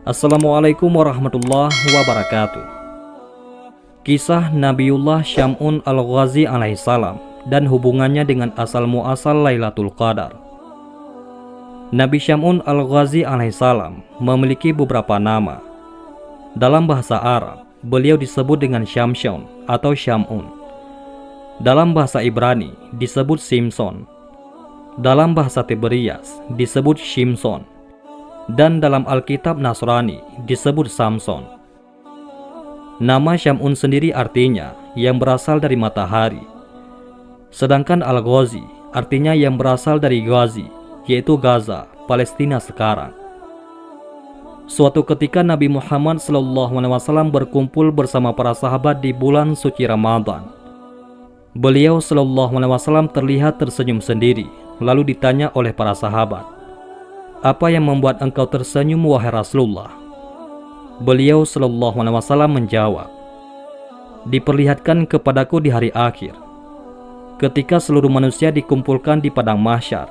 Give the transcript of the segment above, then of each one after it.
Assalamualaikum warahmatullahi wabarakatuh. Kisah Nabiullah Syam'un al-Ghazi alaihissalam dan hubungannya dengan asal muasal Lailatul Qadar. Nabi Syam'un al-Ghazi alaihissalam memiliki beberapa nama. Dalam bahasa Arab, beliau disebut dengan Syamshon atau Syam'un. Dalam bahasa Ibrani disebut Simson. Dalam bahasa Tiberias disebut Shimson. Dan dalam Alkitab Nasrani disebut Samson. Nama Syam'un sendiri artinya yang berasal dari matahari. Sedangkan Al-Ghazi artinya yang berasal dari Ghazi, yaitu Gaza, Palestina sekarang. Suatu ketika Nabi Muhammad SAW berkumpul bersama para sahabat di bulan suci Ramadan. Beliau SAW terlihat tersenyum sendiri, lalu ditanya oleh para sahabat, "Apa yang membuat engkau tersenyum, wahai Rasulullah?" Beliau SAW menjawab, "Diperlihatkan kepadaku di hari akhir, ketika seluruh manusia dikumpulkan di padang mahsyar,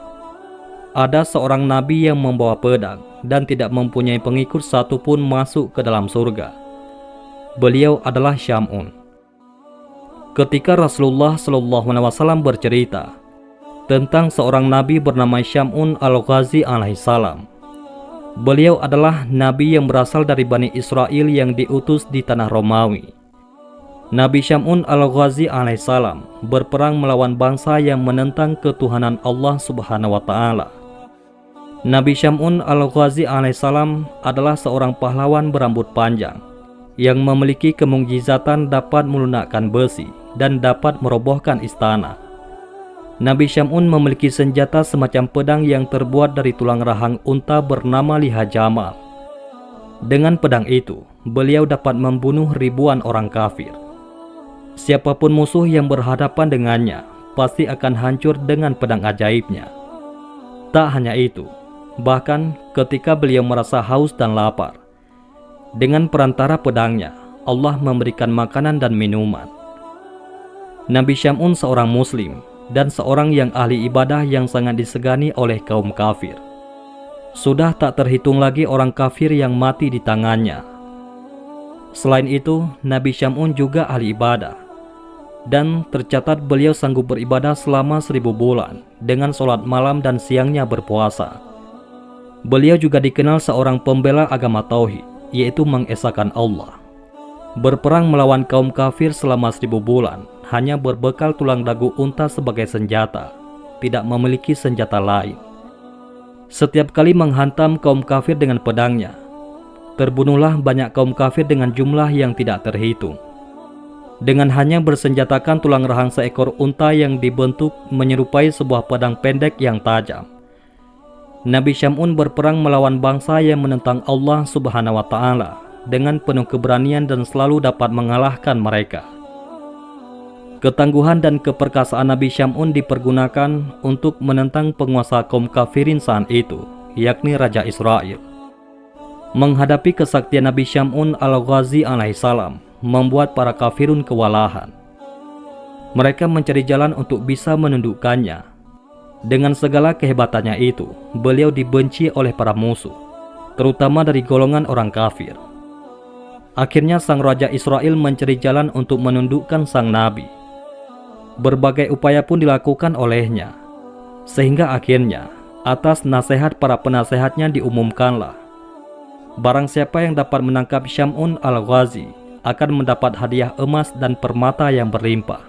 ada seorang nabi yang membawa pedang dan tidak mempunyai pengikut satupun masuk ke dalam surga. Beliau adalah Syam'un." Ketika Rasulullah SAW bercerita tentang seorang nabi bernama Syam'un al-Ghazi alaihissalam, beliau adalah nabi yang berasal dari Bani Israel yang diutus di tanah Romawi. Nabi Syam'un al-Ghazi alaihissalam berperang melawan bangsa yang menentang ketuhanan Allah Subhanahu wa Ta'ala. Nabi Syam'un al-Ghazi alaihissalam adalah seorang pahlawan berambut panjang yang memiliki kemukjizatan dapat melunakkan besi dan dapat merobohkan istana. Nabi Syam'un memiliki senjata semacam pedang yang terbuat dari tulang rahang unta bernama liha jamal. Dengan pedang itu, beliau dapat membunuh ribuan orang kafir. Siapapun musuh yang berhadapan dengannya pasti akan hancur dengan pedang ajaibnya. Tak hanya itu, bahkan ketika beliau merasa haus dan lapar, dengan perantara pedangnya, Allah memberikan makanan dan minuman. Nabi Syam'un seorang muslim dan seorang yang ahli ibadah yang sangat disegani oleh kaum kafir. Sudah tak terhitung lagi orang kafir yang mati di tangannya. Selain itu, Nabi Syam'un juga ahli ibadah, dan tercatat beliau sanggup beribadah selama 1000 bulan dengan sholat malam dan siangnya berpuasa. Beliau juga dikenal seorang pembela agama tauhid, yaitu mengesahkan Allah. Berperang melawan kaum kafir selama 1000 bulan hanya berbekal tulang dagu unta sebagai senjata, tidak memiliki senjata lain. Setiap kali menghantam kaum kafir dengan pedangnya, terbunuhlah banyak kaum kafir dengan jumlah yang tidak terhitung. Dengan hanya bersenjatakan tulang rahang seekor unta yang dibentuk menyerupai sebuah pedang pendek yang tajam, Nabi Syam'un berperang melawan bangsa yang menentang Allah Subhanahu wa Ta'ala dengan penuh keberanian dan selalu dapat mengalahkan mereka. Ketangguhan dan keperkasaan Nabi Syam'un dipergunakan untuk menentang penguasa kaum kafirin saat itu, yakni Raja Israel. Menghadapi kesaktian Nabi Syam'un al-Ghazi alaihissalam membuat para kafirun kewalahan. Mereka mencari jalan untuk bisa menundukkannya. Dengan segala kehebatannya itu, beliau dibenci oleh para musuh, terutama dari golongan orang kafir. Akhirnya sang Raja Israel mencari jalan untuk menundukkan sang Nabi. Berbagai upaya pun dilakukan olehnya, sehingga akhirnya atas nasihat para penasehatnya diumumkanlah, barang siapa yang dapat menangkap Syam'un al-Ghazi akan mendapat hadiah emas dan permata yang berlimpah.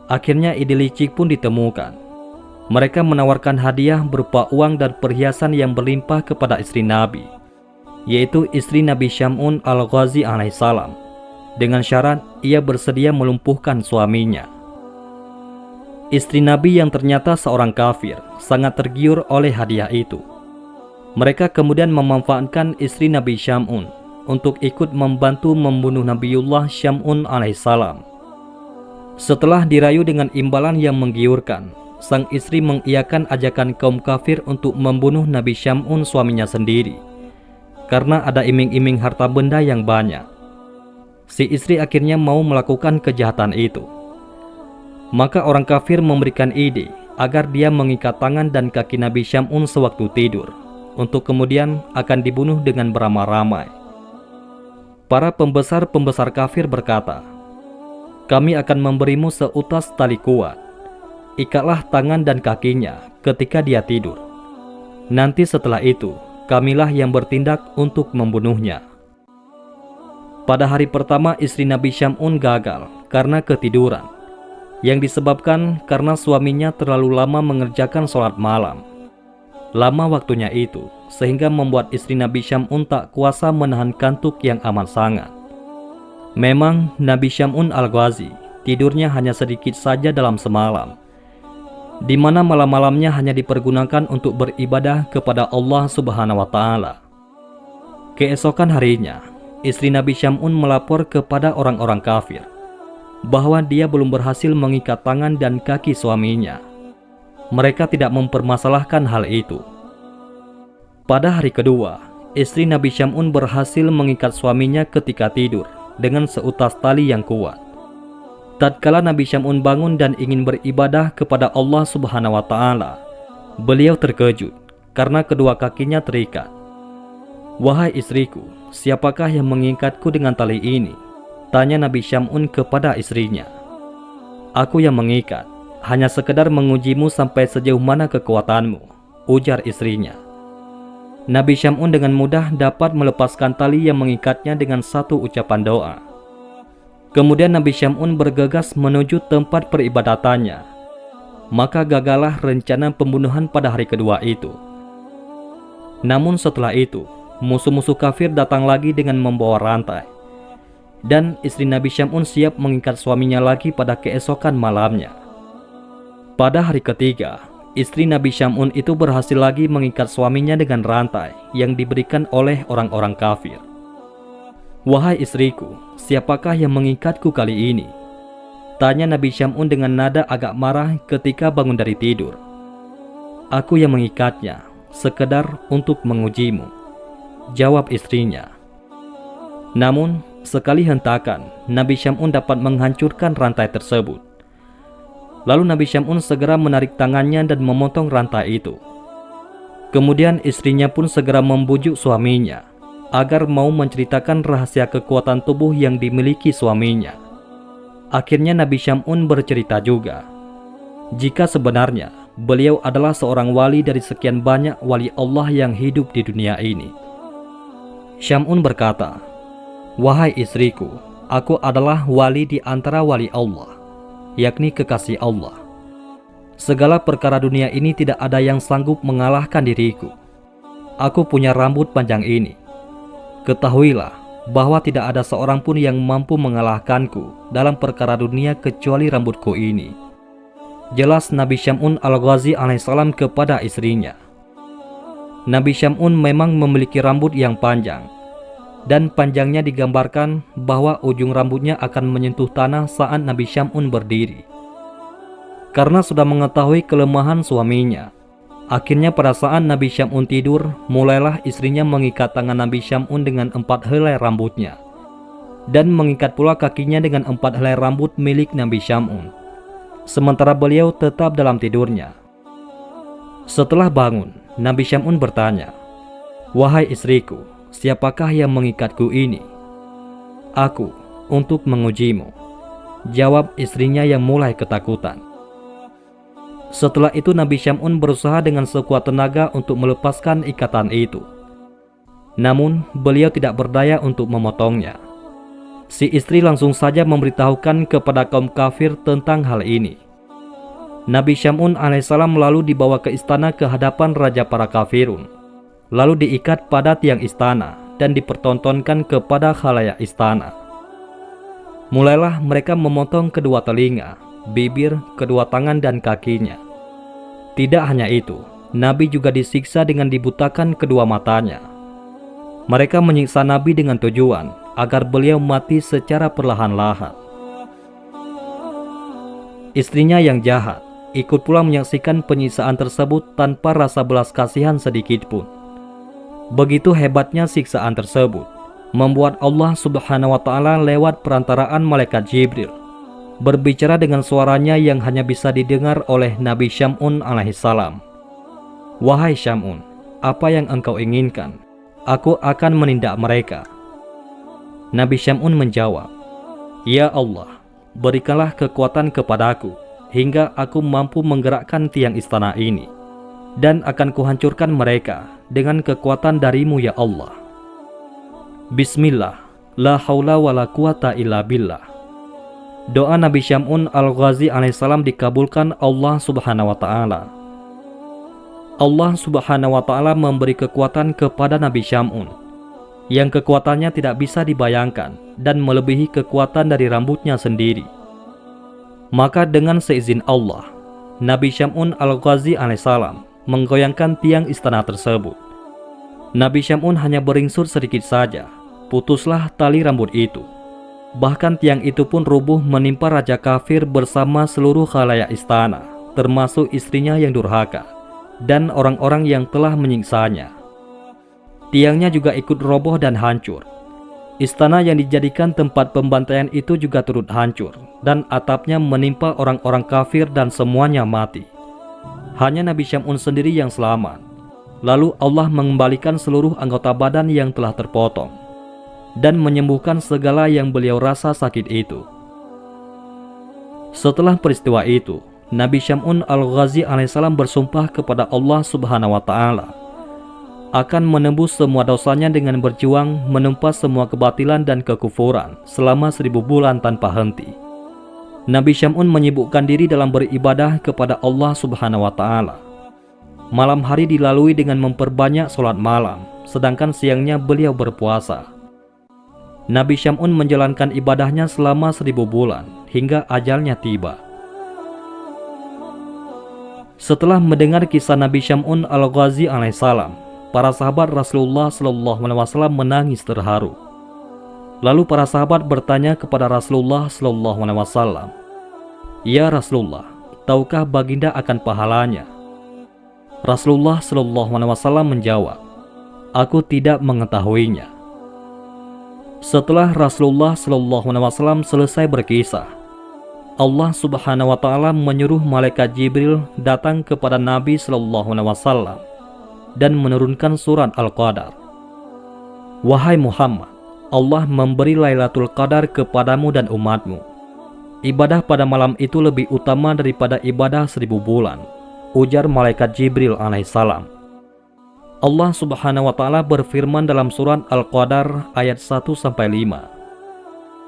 Akhirnya ide licik pun ditemukan. Mereka menawarkan hadiah berupa uang dan perhiasan yang berlimpah kepada istri Nabi, yaitu istri Nabi Syam'un al-Ghazi alaihissalam, dengan syarat ia bersedia melumpuhkan suaminya. Istri Nabi yang ternyata seorang kafir sangat tergiur oleh hadiah itu. Mereka kemudian memanfaatkan istri Nabi Syam'un untuk ikut membantu membunuh Nabiullah Syam'un alaihissalam. Setelah dirayu dengan imbalan yang menggiurkan, sang istri mengiyakan ajakan kaum kafir untuk membunuh Nabi Syam'un suaminya sendiri, karena ada iming-iming harta benda yang banyak. Si istri akhirnya mau melakukan kejahatan itu. Maka orang kafir memberikan ide agar dia mengikat tangan dan kaki Nabi Syam'un sewaktu tidur, untuk kemudian akan dibunuh dengan beramai-ramai. Para pembesar-pembesar kafir berkata, "Kami akan memberimu seutas tali kuat. Ikatlah tangan dan kakinya ketika dia tidur. Nanti setelah itu, kamilah yang bertindak untuk membunuhnya." Pada hari pertama istri Nabi Syam'un gagal karena ketiduran, yang disebabkan karena suaminya terlalu lama mengerjakan sholat malam. Lama waktunya itu, sehingga membuat istri Nabi Syam'un tak kuasa menahan kantuk yang amat sangat. Memang Nabi Syam'un Al-Ghazi tidurnya hanya sedikit saja dalam semalam, di mana malam-malamnya hanya dipergunakan untuk beribadah kepada Allah Subhanahu wa Ta'ala. Keesokan harinya, istri Nabi Syam'un melapor kepada orang-orang kafir bahwa dia belum berhasil mengikat tangan dan kaki suaminya. Mereka tidak mempermasalahkan hal itu. Pada hari kedua, istri Nabi Syam'un berhasil mengikat suaminya ketika tidur dengan seutas tali yang kuat. Tatkala Nabi Syam'un bangun dan ingin beribadah kepada Allah Subhanahu wa Ta'ala, beliau terkejut karena kedua kakinya terikat. "Wahai istriku, siapakah yang mengikatku dengan tali ini?" tanya Nabi Syam'un kepada istrinya. "Aku yang mengikat, hanya sekedar mengujimu sampai sejauh mana kekuatanmu," ujar istrinya. Nabi Syam'un dengan mudah dapat melepaskan tali yang mengikatnya dengan satu ucapan doa. Kemudian Nabi Syam'un bergegas menuju tempat peribadatannya. Maka gagallah rencana pembunuhan pada hari kedua itu. Namun setelah itu, musuh-musuh kafir datang lagi dengan membawa rantai. Dan istri Nabi Syam'un siap mengikat suaminya lagi pada keesokan malamnya. Pada hari ketiga, istri Nabi Syam'un itu berhasil lagi mengikat suaminya dengan rantai yang diberikan oleh orang-orang kafir. "Wahai istriku, siapakah yang mengikatku kali ini?" tanya Nabi Syam'un dengan nada agak marah ketika bangun dari tidur. "Aku yang mengikatnya, sekedar untuk mengujimu," jawab istrinya. Namun, sekali hentakan, Nabi Syam'un dapat menghancurkan rantai tersebut. Lalu Nabi Syam'un segera menarik tangannya dan memotong rantai itu. Kemudian istrinya pun segera membujuk suaminya agar mau menceritakan rahasia kekuatan tubuh yang dimiliki suaminya. Akhirnya Nabi Syam'un bercerita juga, jika sebenarnya beliau adalah seorang wali dari sekian banyak wali Allah yang hidup di dunia ini. Syam'un berkata, "Wahai istriku, aku adalah wali di antara wali Allah, yakni kekasih Allah. Segala perkara dunia ini tidak ada yang sanggup mengalahkan diriku. Aku punya rambut panjang ini. Ketahuilah bahwa tidak ada seorang pun yang mampu mengalahkanku dalam perkara dunia kecuali rambutku ini." Jelas Nabi Syam'un Al-Ghazi alaihissalam kepada istrinya. Nabi Syam'un memang memiliki rambut yang panjang, dan panjangnya digambarkan bahwa ujung rambutnya akan menyentuh tanah saat Nabi Syam'un berdiri. Karena sudah mengetahui kelemahan suaminya, akhirnya pada saat Nabi Syam'un tidur, mulailah istrinya mengikat tangan Nabi Syam'un dengan 4 helai rambutnya, dan mengikat pula kakinya dengan 4 helai rambut milik Nabi Syam'un, sementara beliau tetap dalam tidurnya. Setelah bangun, Nabi Syam'un bertanya, "Wahai istriku, siapakah yang mengikatku ini?" "Aku, untuk mengujimu," jawab istrinya yang mulai ketakutan. Setelah itu Nabi Syam'un berusaha dengan sekuat tenaga untuk melepaskan ikatan itu. Namun beliau tidak berdaya untuk memotongnya. Si istri langsung saja memberitahukan kepada kaum kafir tentang hal ini. Nabi Syam'un alaihissalam lalu dibawa ke istana ke hadapan raja para kafirun, lalu diikat pada tiang istana dan dipertontonkan kepada khalayak istana. Mulailah mereka memotong kedua telinga, bibir, kedua tangan dan kakinya. Tidak hanya itu, Nabi juga disiksa dengan dibutakan kedua matanya. Mereka menyiksa Nabi dengan tujuan agar beliau mati secara perlahan-lahan. Istrinya yang jahat ikut pula menyaksikan penyiksaan tersebut tanpa rasa belas kasihan sedikit pun. Begitu hebatnya siksaan tersebut membuat Allah Subhanahu wa Ta'ala lewat perantaraan malaikat Jibril berbicara dengan suaranya yang hanya bisa didengar oleh Nabi Syam'un alaihissalam. "Wahai Syam'un, apa yang engkau inginkan, aku akan menindak mereka. Nabi Syam'un menjawab, Ya Allah, berikanlah kekuatan kepadaku, hingga aku mampu menggerakkan tiang istana ini, dan akan kuhancurkan mereka dengan kekuatan darimu ya Allah. Bismillah, la haula wa la quwata illa billah. Doa Nabi Syam'un al-Ghazi alaihissalam dikabulkan Allah subhanahu wa ta'ala. Allah subhanahu wa ta'ala memberi kekuatan kepada Nabi Syam'un, yang kekuatannya tidak bisa dibayangkan dan melebihi kekuatan dari rambutnya sendiri. Maka dengan seizin Allah, Nabi Syam'un al-Ghazi alaihissalam menggoyangkan tiang istana tersebut. Nabi Syam'un hanya beringsut sedikit saja, putuslah tali rambut itu. Bahkan tiang itu pun rubuh menimpa raja kafir bersama seluruh khalayak istana, termasuk istrinya yang durhaka dan orang-orang yang telah menyiksanya. Tiangnya juga ikut roboh dan hancur. Istana yang dijadikan tempat pembantaian itu juga turut hancur, dan atapnya menimpa orang-orang kafir dan semuanya mati. Hanya Nabi Syam'un sendiri yang selamat. Lalu Allah mengembalikan seluruh anggota badan yang telah terpotong dan menyembuhkan segala yang beliau rasa sakit itu. Setelah peristiwa itu, Nabi Syam'un al-Ghazi alaihissalam bersumpah kepada Allah subhanahu wa ta'ala akan menembus semua dosanya dengan berjuang menumpas semua kebatilan dan kekufuran selama 1000 bulan tanpa henti. Nabi Syam'un menyibukkan diri dalam beribadah kepada Allah subhanahu wa ta'ala. Malam hari dilalui dengan memperbanyak sholat malam, sedangkan siangnya beliau berpuasa. Nabi Syam'un menjalankan ibadahnya selama 1000 bulan hingga ajalnya tiba. Setelah mendengar kisah Nabi Syam'un al-Ghazi alaihissalam, para sahabat Rasulullah SAW menangis terharu. Lalu para sahabat bertanya kepada Rasulullah SAW, Ya Rasulullah, tahukah baginda akan pahalanya? Rasulullah SAW menjawab, Aku tidak mengetahuinya. Setelah Rasulullah SAW selesai berkisah, Allah subhanahu wa ta'ala menyuruh malaikat Jibril datang kepada Nabi SAW dan menurunkan surat Al-Qadar. Wahai Muhammad, Allah memberi Lailatul Qadar kepadamu dan umatmu. Ibadah pada malam itu lebih utama daripada ibadah 1000 bulan, ujar malaikat Jibril alaihissalam. Allah subhanahu wa ta'ala berfirman dalam surat Al-Qadar ayat 1-5.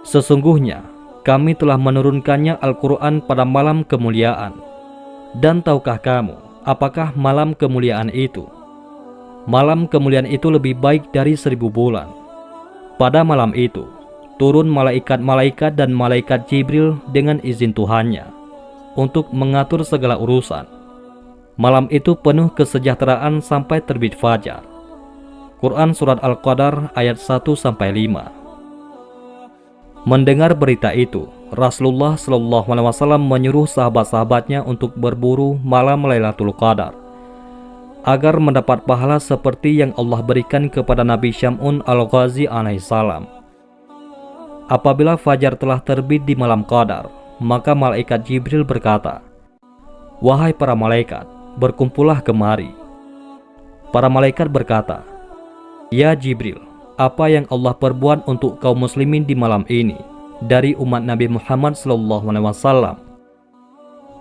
Sesungguhnya kami telah menurunkannya Al-Quran pada malam kemuliaan. Dan tahukah kamu apakah malam kemuliaan itu? Malam kemuliaan itu lebih baik dari 1000 bulan. Pada malam itu, turun malaikat-malaikat dan malaikat Jibril dengan izin Tuhannya untuk mengatur segala urusan. Malam itu penuh kesejahteraan sampai terbit fajar. Quran Surat Al-Qadar ayat 1-5. Mendengar berita itu, Rasulullah SAW menyuruh sahabat-sahabatnya untuk berburu malam Lailatul Qadar agar mendapat pahala seperti yang Allah berikan kepada Nabi Syam'un al-Ghazi alaihissalam. Apabila fajar telah terbit di malam Qadar, maka malaikat Jibril berkata, Wahai para malaikat, berkumpullah kemari. Para malaikat berkata, Ya Jibril, apa yang Allah perbuat untuk kaum muslimin di malam ini dari umat Nabi Muhammad SAW?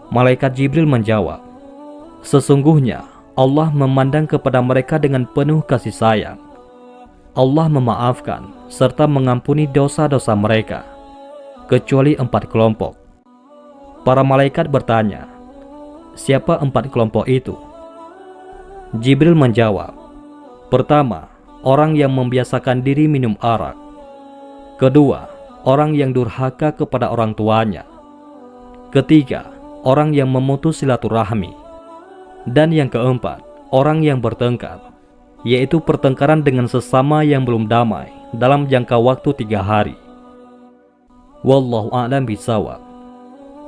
Malaikat Jibril menjawab, Sesungguhnya Allah memandang kepada mereka dengan penuh kasih sayang. Allah memaafkan serta mengampuni dosa-dosa mereka, kecuali 4 kelompok. Para malaikat bertanya, Siapa 4 kelompok itu? Jibril menjawab, Pertama, orang yang membiasakan diri minum arak. Kedua, orang yang durhaka kepada orang tuanya. Ketiga, orang yang memutus silaturahmi. Dan yang keempat, orang yang bertengkar, yaitu pertengkaran dengan sesama yang belum damai dalam jangka waktu 3 hari. Wallahu a'lam bishawab.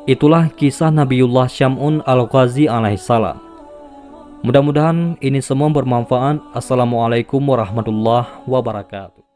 Itulah kisah Nabiullah Syam'un al-Ghazi alaihissalam. Mudah-mudahan ini semua bermanfaat. Assalamualaikum warahmatullahi wabarakatuh.